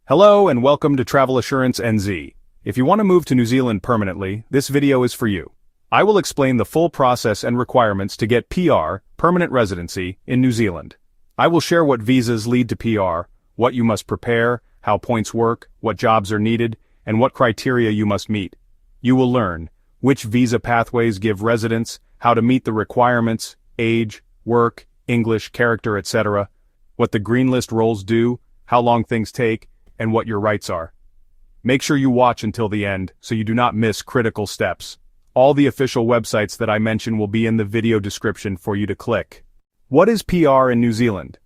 Hello and welcome to Travel Assurance NZ. If you want to move to New Zealand permanently, this video is for you. I will explain the full process and requirements to get PR, permanent residency, in New Zealand. I will share what visas lead to PR, what you must prepare, how points work, what jobs are needed, and what criteria you must meet. You will learn which visa pathways give residence, how to meet the requirements, age, work, English, character, etc., what the green list roles do, how long things take, and what your rights are. Make sure you watch until the end so you do not miss critical steps. All the official websites that I mention will be in the video description for you to click. What is PR in New Zealand?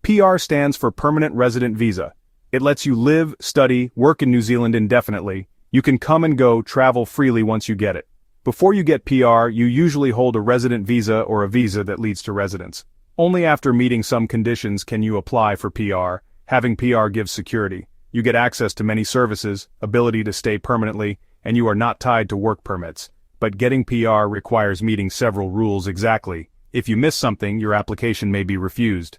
PR stands for Permanent Resident Visa. It lets you live, study, work in New Zealand indefinitely. You can come and go, travel freely once you get it. Before you get PR, you usually hold a resident visa or a visa that leads to residence. Only after meeting some conditions can you apply for PR. Having PR gives security. You get access to many services, ability to stay permanently, and you are not tied to work permits. But getting PR requires meeting several rules exactly. If you miss something, your application may be refused.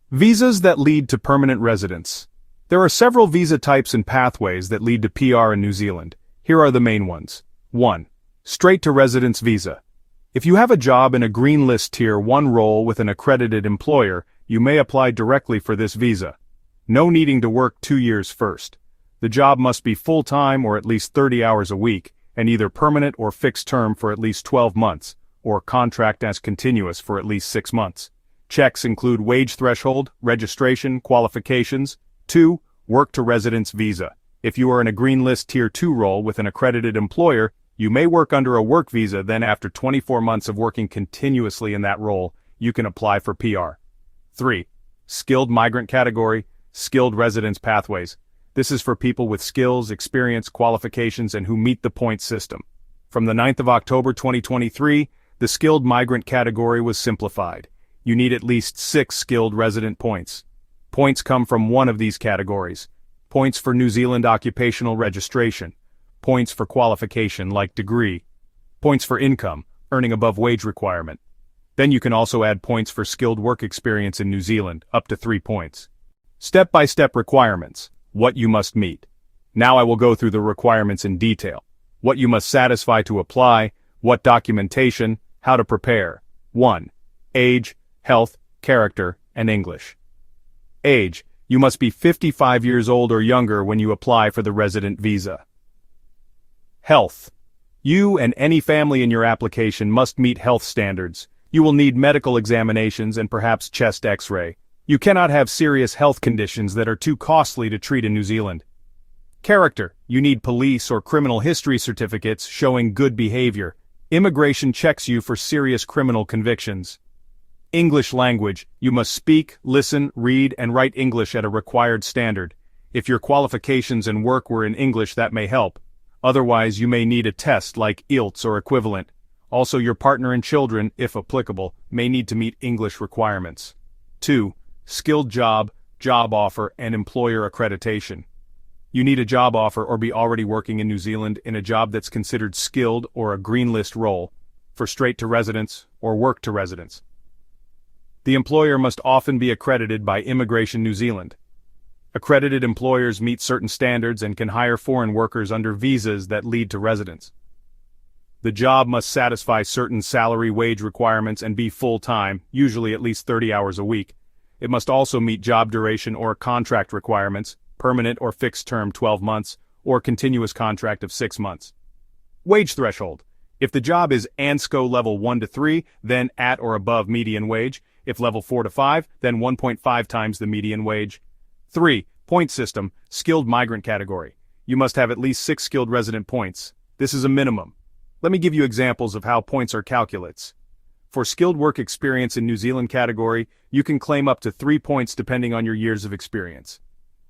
Visas that lead to permanent residence. There are several visa types and pathways that lead to PR in New Zealand. Here are the main ones. 1. Straight to residence visa. If you have a job in a green list tier 1 role with an accredited employer, you may apply directly for this visa. No needing to work 2 years first. The job must be full-time or at least 30 hours a week, and either permanent or fixed term for at least 12 months, or contract as continuous for at least 6 months. Checks include wage threshold, registration, qualifications. 2. Work to residence visa. If you are in a green list tier 2 role with an accredited employer, you may work under a work visa, then after 24 months of working continuously in that role, you can apply for PR. 3. Skilled migrant category, skilled residence pathways. This is for people with skills, experience, qualifications, and who meet the points system. From the 9th of October 2023, the skilled migrant category was simplified. You need at least 6 skilled resident points. Points come from one of these categories. Points for New Zealand occupational registration. Points for qualification like degree. Points for income, earning above wage requirement. Then you can also add points for skilled work experience in New Zealand, up to 3 points. Step-by-step requirements, what you must meet. Now I will go through the requirements in detail. What you must satisfy to apply, what documentation, how to prepare. 1. Age, health, character, and English. Age, you must be 55 years old or younger when you apply for the resident visa. Health. You and any family in your application must meet health standards. You will need medical examinations and perhaps chest x-ray. You cannot have serious health conditions that are too costly to treat in New Zealand. Character. You need police or criminal history certificates showing good behavior. Immigration checks you for serious criminal convictions. English language. You must speak, listen, read, and write English at a required standard. If your qualifications and work were in English, that may help. Otherwise, you may need a test like IELTS or equivalent. Also, your partner and children, if applicable, may need to meet English requirements. 2. Skilled job, job offer, and employer accreditation. You need a job offer or be already working in New Zealand in a job that's considered skilled or a green list role, for straight to residence or work to residence. The employer must often be accredited by Immigration New Zealand. Accredited employers meet certain standards and can hire foreign workers under visas that lead to residence. The job must satisfy certain salary wage requirements and be full-time, usually at least 30 hours a week. It must also meet job duration or contract requirements, permanent or fixed term 12 months, or continuous contract of 6 months. Wage threshold. If the job is ANSCO level 1 to 3, then at or above median wage. If level 4 to 5, then 1.5 times the median wage. 3. Point system, skilled migrant category. You must have at least 6 skilled resident points. This is a minimum. Let me give you examples of how points are calculated. For skilled work experience in New Zealand category, you can claim up to 3 points depending on your years of experience.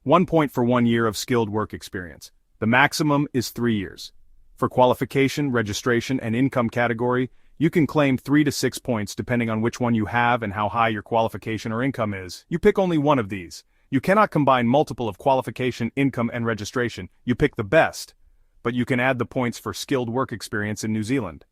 1 point for 1 year of skilled work experience. The maximum is 3 years. For qualification, registration, and income category, you can claim 3 to 6 points depending on which one you have and how high your qualification or income is. You pick only one of these. You cannot combine multiple of qualification, income, and registration. You pick the best, but you can add the points for skilled work experience in New Zealand.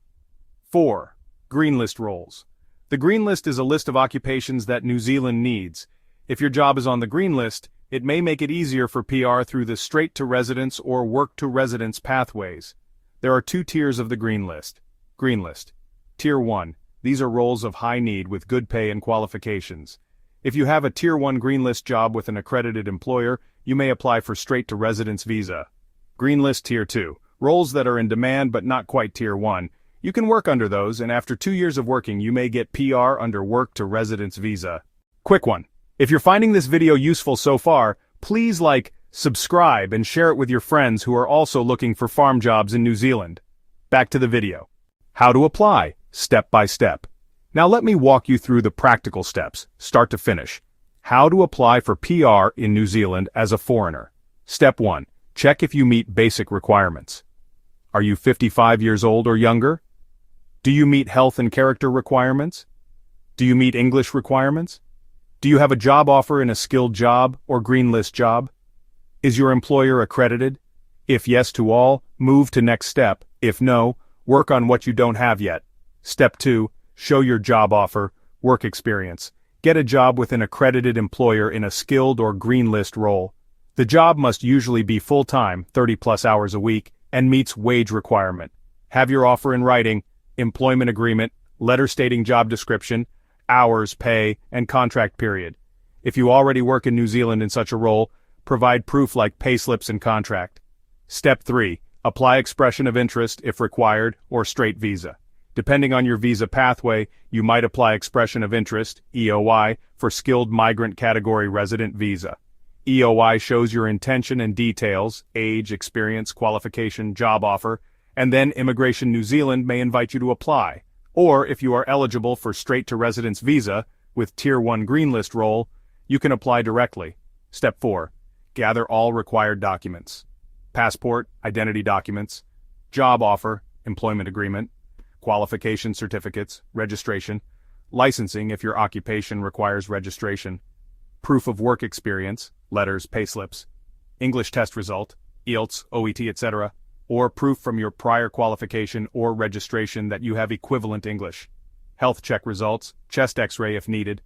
4. Green list roles. The green list is a list of occupations that New Zealand needs. If your job is on the green list, it may make it easier for PR through the straight-to-residence or work-to-residence pathways. There are two tiers of the green list. Green list. Tier 1. These are roles of high need with good pay and qualifications. If you have a Tier 1 green list job with an accredited employer, you may apply for straight-to-residence visa. Green list Tier 2. Roles that are in demand but not quite Tier 1. You can work under those, and after 2 years of working you may get PR under work-to-residence visa. Quick one. If you're finding this video useful so far, please like, subscribe, and share it with your friends who are also looking for farm jobs in New Zealand. Back to the video. How to apply, step by step. Now let me walk you through the practical steps, start to finish. How to apply for PR in New Zealand as a foreigner. Step 1. Check if you meet basic requirements. Are you 55 years old or younger? Do you meet health and character requirements? Do you meet English requirements? Do you have a job offer in a skilled job or green list job? Is your employer accredited? If yes to all, move to next step. If no, work on what you don't have yet. Step 2. Show your job offer, work experience. Get a job with an accredited employer in a skilled or green list role. The job must usually be full-time, 30+ hours a week, and meets wage requirement. Have your offer in writing, employment agreement, letter stating job description, hours, pay, and contract period. If you already work in New Zealand in such a role, provide proof like payslips and contract. Step 3. Apply expression of interest if required or straight visa. Depending on your visa pathway, you might apply expression of interest, EOI, for skilled migrant category resident visa. EOI shows your intention and details, age, experience, qualification, job offer, and then Immigration New Zealand may invite you to apply. Or if you are eligible for straight-to-residence visa, with Tier 1 green list role, you can apply directly. Step 4. Gather all required documents. Passport, identity documents, job offer, employment agreement, qualification certificates, registration, licensing if your occupation requires registration, proof of work experience, letters, payslips, English test result, IELTS, OET, etc., or proof from your prior qualification or registration that you have equivalent English, health check results, chest x-ray if needed,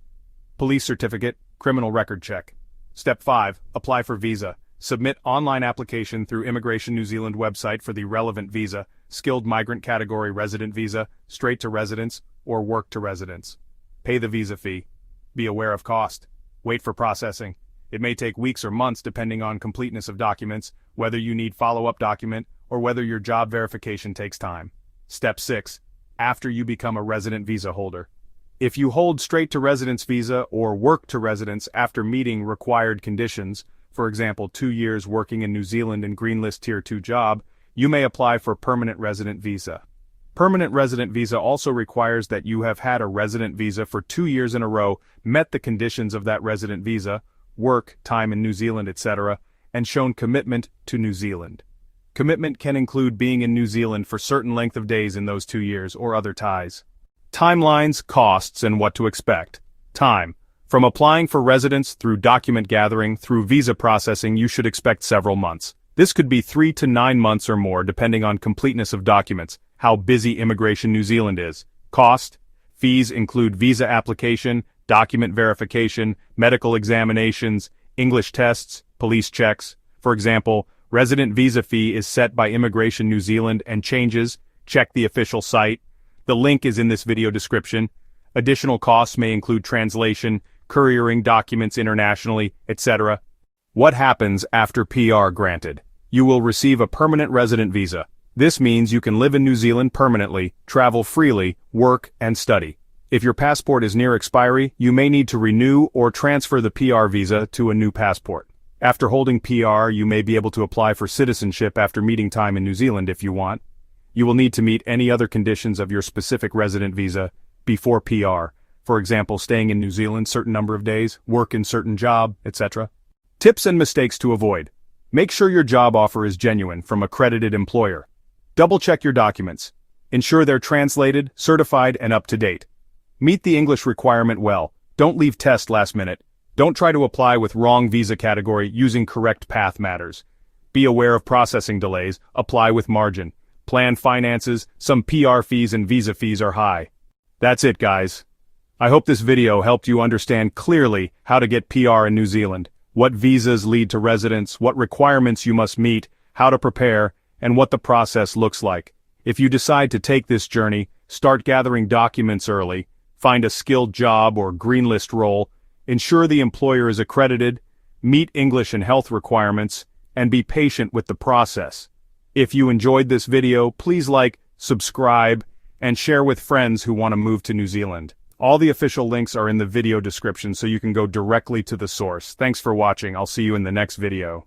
police certificate, criminal record check. Step 5. Apply for visa. Submit online application through Immigration New Zealand website for the relevant visa, skilled migrant category resident visa, straight to residence, or work to residence. Pay the visa fee. Be aware of cost. Wait for processing. It may take weeks or months depending on completeness of documents, whether you need follow-up document, or whether your job verification takes time. Step 6. After you become a resident visa holder. If you hold straight-to-residence visa or work-to-residence after meeting required conditions, for example 2 years working in New Zealand in green list Tier 2 job, you may apply for permanent resident visa. Permanent resident visa also requires that you have had a resident visa for 2 years in a row, met the conditions of that resident visa, work, time in New Zealand, etc., and shown commitment to New Zealand. Commitment can include being in New Zealand for certain length of days in those 2 years or other ties. Timelines, costs, and what to expect. Time. From applying for residence through document gathering through visa processing, you should expect several months. This could be 3 to 9 months or more depending on completeness of documents, how busy Immigration New Zealand is. Cost. Fees include visa application, document verification, medical examinations, English tests, police checks. For example, resident visa fee is set by Immigration New Zealand and changes. Check the official site. The link is in this video description. Additional costs may include translation, couriering documents internationally, etc. What happens after PR granted? You will receive a permanent resident visa. This means you can live in New Zealand permanently, travel freely, work, and study. If your passport is near expiry, you may need to renew or transfer the PR visa to a new passport. After holding PR, you may be able to apply for citizenship after meeting time in New Zealand if you want. You will need to meet any other conditions of your specific resident visa before PR, for example staying in New Zealand certain number of days, work in certain job, etc. Tips and mistakes to avoid. Make sure your job offer is genuine from accredited employer. Double-check your documents. Ensure they're translated, certified, and up to date. Meet the English requirement well. Don't leave test last minute. Don't try to apply with wrong visa category. Using correct path matters. Be aware of processing delays. Apply with margin. Plan finances. Some PR fees and visa fees are high. That's it, guys. I hope this video helped you understand clearly how to get PR in New Zealand, what visas lead to residence, what requirements you must meet, how to prepare, and what the process looks like. If you decide to take this journey, start gathering documents early, find a skilled job or green list role, ensure the employer is accredited, meet English and health requirements, and be patient with the process. If you enjoyed this video, please like, subscribe, and share with friends who want to move to New Zealand. All the official links are in the video description so you can go directly to the source. Thanks for watching. I'll see you in the next video.